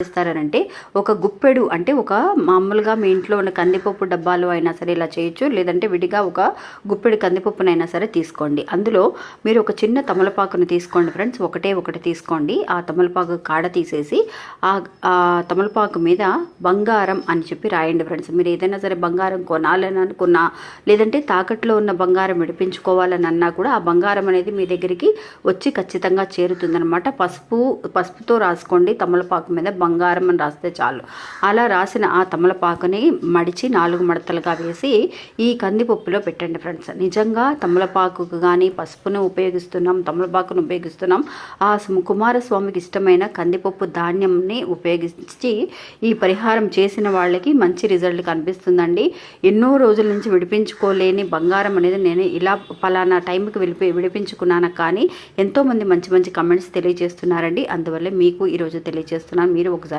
చేస్తారనంటే ఒక గుప్పెడు అంటే ఒక మామూలుగా మీ ఇంట్లో ఉన్న కందిపప్పు డబ్బాలు అయినా సరే ఇలా చేయొచ్చు. లేదంటే విడిగా ఒక గుప్పెడు కందిపప్పునైనా సరే తీసుకోండి. అందులో మీరు ఒక చిన్న తమలపాకును తీసుకోండి ఫ్రెండ్స్. ఒకటి తీసుకోండి. ఆ తమలపాకు కాడ తీసేసి ఆ తమలపాకు మీద బంగారం అని చెప్పి రాయండి ఫ్రెండ్స్. మీరు ఏదైనా సరే బంగారం కొనాలని అనుకున్నా, లేదంటే తాకట్లో ఉన్న బంగారం విడిపించుకోవాలని అన్నా కూడా ఆ బంగారం అనేది మీ దగ్గరికి వచ్చి ఖచ్చితంగా చేరుతుందనమాట. పసుపుతో రాసుకోండి తమలపాకు మీద బంగారం అని రాస్తే చాలు. అలా రాసిన ఆ తమలపాకుని మడిచి 4 మడతలుగా వేసి ఈ కందిపప్పులో పెట్టండి ఫ్రెండ్స్. నిజంగా తమలపాకుకు కానీ పసుపును ఉపయోగిస్తున్నాం, తమలపాకును ఉపయోగిస్తున్నాం. ఆ కుమారస్వామికి ఇష్టమైన కందిపప్పు ధాన్యంని ఉపయోగించి ఈ పరిహారం చేసిన వాళ్ళకి మంచి రిజల్ట్ కనిపిస్తుందండి. ఎన్నో రోజుల నుంచి విడిపించుకోలేని బంగారం అనేది నేను ఇలా పలానా టైంకి విడిపించుకున్నాను కానీ ఎంతోమంది మంచి మంచి కమెంట్స్ తెలియజేస్తున్నారండి. అందువల్ల మీకు ఈరోజు తెలియజేస్తున్నాను. మీరు